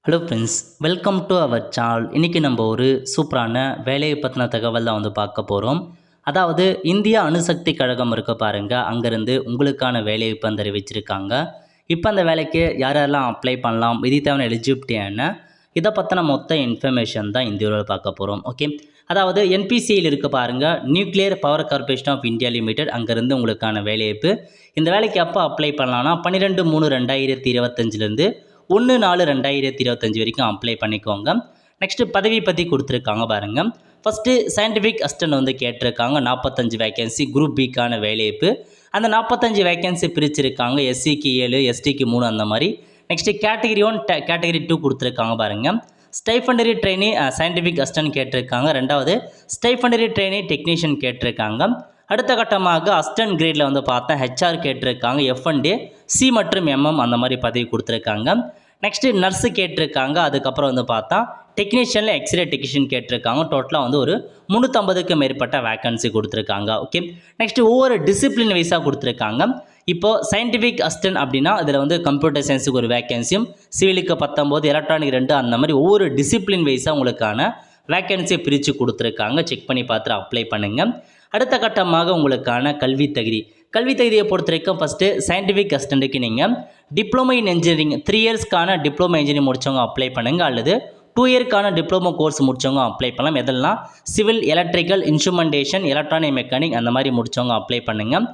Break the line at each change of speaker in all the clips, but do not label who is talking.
Hello friends, welcome to our channel. இன்றைக்கி நம்ம ஒரு சூப்பரான வேலையை பற்றின தகவல் தான் பார்க்க போகிறோம். அதாவது இந்திய அணுசக்தி கழகம் இருக்க பாருங்கள், அங்கேருந்து உங்களுக்கான வேலைவாய்ப்பு வந்து அறிவிச்சிருக்காங்க. இப்போ அந்த வேலைக்கு யாரெல்லாம் அப்ளை பண்ணலாம், இது தேவையான எலிஜிபிலிட்டி என்ன, இதை பற்றின மொத்த இன்ஃபர்மேஷன் தான் இந்த வீடியோவில் பார்க்க போகிறோம். ஓகே, அதாவது என்பிசியில் இருக்க பாருங்கள், Nuclear Power Corporation of India Limited, அங்கேருந்து உங்களுக்கான வேலைவாய்ப்பு. இந்த வேலைக்கு எப்போ அப்ளை பண்ணலாம்னா 12/3/2025 1/4/2025 வரைக்கும் அப்ளை பண்ணிக்கோங்க. நெக்ஸ்ட்டு பதவி பற்றி கொடுத்துருக்காங்க பாருங்கள். ஃபஸ்ட்டு சயின்டிஃபிக் அசிஸ்டன்ட் வந்து கேட்டிருக்காங்க. 45 வேக்கன்சி குரூப் பிக்கான வேலைவாய்ப்பு. அந்த 45 வேக்கன்சி பிரிச்சிருக்காங்க. எஸ்சிக்கு 7, எஸ்டிக்கு 3 அந்த மாதிரி. நெக்ஸ்ட்டு கேட்டகிரி 1 கேட்டகிரி 2 கொடுத்துருக்காங்க பாருங்கள். ஸ்டைஃபண்டரி ட்ரெயினி சயின்டிஃபிக் அசிஸ்டன்ட் கேட்டிருக்காங்க. ரெண்டாவது ஸ்டைஃபண்டரி ட்ரெயினி டெக்னீஷியன் கேட்டிருக்காங்க. அடுத்த கட்டமாக அசிஸ்டன்ட் கிரேடில் வந்து பார்த்தா ஹெச்ஆர் கேட்டிருக்காங்க. F&A சி மற்றும் எம்எம் அந்த மாதிரி பதவி கொடுத்துருக்காங்க. நெக்ஸ்ட்டு நர்ஸு கேட்டிருக்காங்க. அதுக்கப்புறம் வந்து பார்த்தா டெக்னீஷியனில் எக்ஸ்ரே டெக்னீஷியன் கேட்டிருக்காங்க. டோட்டலாக வந்து ஒரு 350க்கு மேற்பட்ட வேக்கன்சி கொடுத்துருக்காங்க. ஓகே, நெக்ஸ்ட்டு ஒவ்வொரு டிசிப்ளின் வைஸாக கொடுத்துருக்காங்க. இப்போது சயின்டிஃபிக் அசிஸ்டன்ட் அப்படின்னா அதில் வந்து கம்ப்யூட்டர் சயின்ஸுக்கு ஒரு வேக்கன்சியும், சிவிலுக்கு 19, எலக்ட்ரானிக் 2 அந்த மாதிரி ஒவ்வொரு டிசிப்ளின் வைஸாக உங்களுக்கான வேக்கன்சியை பிரித்து கொடுத்துருக்காங்க. செக் பண்ணி பார்த்துட்டு அப்ளை பண்ணுங்கள். அடுத்த கட்டமாக உங்களுக்கான கல்வி தகுதியை பொறுத்த வரைக்கும் ஃபஸ்ட்டு சயின்டிஃபிக் அசிஸ்டண்ட்டுக்கு நீங்கள் டிப்ளமோ இன் இன்ஜினியரிங் 3 இயர்ஸ்க்கான டிப்ளமோ இன்ஜினியரிங் முடித்தவங்க அப்ளை பண்ணுங்கள். அல்லது 2 இயர்க்கான டிப்ளமோ கோர்ஸ் முடித்தவங்க அப்ளை பண்ணலாம். எதெல்லாம் civil, electrical, instrumentation, electronic mechanic அந்த மாதிரி முடித்தவங்க அப்ளை பண்ணுங்கள்.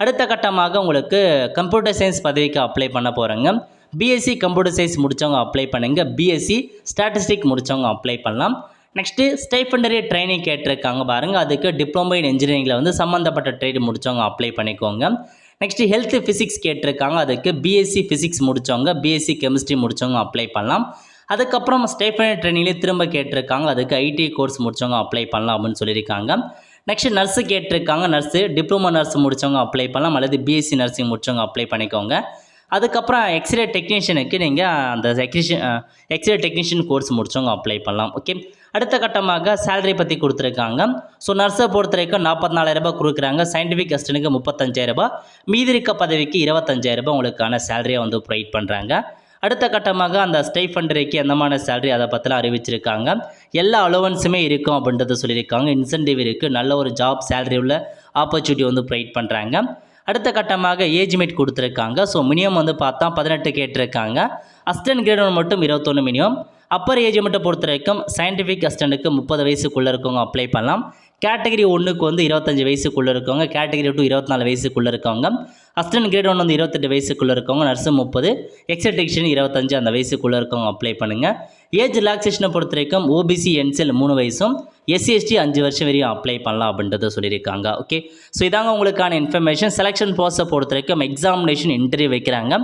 அடுத்த கட்டமாக உங்களுக்கு கம்ப்யூட்டர் சயின்ஸ் பதவிக்கு அப்ளை பண்ண போகிறேங்க. பிஎஸ்சி கம்ப்யூட்டர் சயின்ஸ் முடித்தவங்க அப்ளை பண்ணுங்கள். பிஎஸ்சி ஸ்டாட்டிஸ்டிக் முடித்தவங்க அப்ளை பண்ணலாம். நெக்ஸ்ட்டு ஸ்டைஃபண்டரி ட்ரைனிங் கேட்டிருக்காங்க பாருங்கள். அதுக்கு டிப்ளமோ இன் இன்ஜினியரிங்கில் வந்து சம்மந்தப்பட்ட ட்ரேட் முடித்தவங்க அப்ளை பண்ணிக்கோங்க. நெக்ஸ்ட்டு ஹெல்த் ஃபிசிக்ஸ் கேட்டிருக்காங்க. அதுக்கு பிஎஸ்சி ஃபிசிக்ஸ் முடித்தவங்க, பிஎஸ்சி கெமிஸ்ட்ரி முடித்தவங்க அப்ளை பண்ணலாம். அதுக்கப்புறம் ஸ்டைஃபண்டரி ட்ரைனிங்லேயே திரும்ப கேட்டிருக்காங்க. அதுக்கு ஐடி கோர்ஸ் முடித்தவங்க அப்ளை பண்ணலாம் அப்படின்னு சொல்லியிருக்காங்க. நெக்ஸ்ட்டு நர்ஸு கேட்டிருக்காங்க. நர்ஸு டிப்ளமோ நர்ஸ் முடித்தவங்க அப்ளை பண்ணலாம். அல்லது பிஎஸ்சி நர்சிங் முடித்தவங்க அப்ளை பண்ணிக்கோங்க. அதுக்கப்புறம் எக்ஸ்ரே டெக்னீஷியனுக்கு நீங்கள் அந்த எக்ஸ்ரே டெக்னீஷியன் கோர்ஸ் முடித்தவங்க அப்ளை பண்ணலாம். ஓகே, அடுத்த கட்டமாக சேலரி பற்றி கொடுத்துருக்காங்க. ஸோ நர்ஸை பொறுத்த வரைக்கும் 44,000 கொடுக்குறாங்க. சயின்டிஃபிக் அசிஸ்டன்ட்டுக்கு 35,000, மீதி இருக்க பதவிக்கு 25,000 உங்களுக்கான சேலரியை வந்து ப்ரொவைட் பண்ணுறாங்க. அடுத்த கட்டமாக அந்த ஸ்டைஃபண்டரிக்கு எந்தமான சேலரி அதை பற்றிலாம் அறிவிச்சிருக்காங்க. எல்லா அலோவன்ஸுமே இருக்கும் அப்படின்றத சொல்லியிருக்காங்க. இன்சென்டிவ் இருக்குது. நல்ல ஒரு ஜாப் சேலரி உள்ள ஆப்பர்ச்சுனிட்டி வந்து ப்ரொவைட் பண்ணுறாங்க. அடுத்த கட்டமாக ஏஜ் லிமிட் கொடுத்துருக்காங்க. ஸோ மினிமம் வந்து பார்த்தா 18 கேட்டிருக்காங்க. அசிஸ்டன்ட் கிரேட் 1 மட்டும் 21 மினிமம். அப்பர் ஏஜ் மட்டும் பொறுத்த வரைக்கும் சயின்டிஃபிக் அசிஸ்டண்ட்டுக்கு 30 வயசுக்குள்ளே இருக்கவங்க அப்ளை பண்ணலாம். கேட்டகிரி 1க்கு வந்து 25 வயசுக்குள்ளே இருக்கவங்க, கேட்டகிரி 2 24 வயசுக்குள்ளே இருக்கவங்க, அசிஸ்டன்ட் கிரேட் 1 வந்து 28 வயசுக்குள்ளே இருக்கவங்க, நர்ஸு 30, எக்ஸ்ரே டெக்னீஷியன் 25 அந்த வயசுக்குள்ளே இருக்கவங்க அப்ளை பண்ணுங்கள். ஏஜ் ரிலாக்ஸேஷனை பொறுத்த வரைக்கும் ஓபிசி என்சிஎல் 3 வயசும், எஸ்சி எஸ்டி 5 வருஷம் வரையும் அப்ளை பண்ணலாம் அப்படின்றத சொல்லியிருக்காங்க. ஓகே, ஸோ இதாங்க உங்களுக்கான இன்ஃபர்மேஷன். செலெக்ஷன் ப்ராசஸை பொறுத்த வரைக்கும் எக்ஸாமினேஷன் இன்டர்வியூ வைக்கிறாங்க.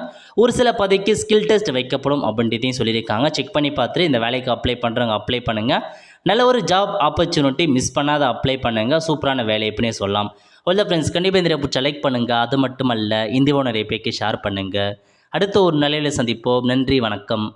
ஒரு சில பதவிக்கு ஸ்கில் டெஸ்ட் வைக்கப்படும் அப்படின்றதையும் சொல்லியிருக்காங்க. செக் பண்ணி பார்த்துட்டு இந்த வேலைக்கு அப்ளை பண்ணுறவங்க அப்ளை பண்ணுங்கள். நல்ல ஒரு ஜாப் ஆப்பர்ச்சுனிட்டி மிஸ் பண்ணாத அப்ளை பண்ணுங்கள். சூப்பரான வேலை எப்படினே சொல்லலாம். உள்ள ஃப்ரெண்ட்ஸ், கண்டிப்பாக இந்த பிடிச்ச லைக் பண்ணுங்கள். அது மட்டுமல்ல, இந்தியாவை நிறைய பேருக்கு ஷேர் பண்ணுங்கள். அடுத்த ஒரு நிலையில் சந்திப்போம். நன்றி, வணக்கம்.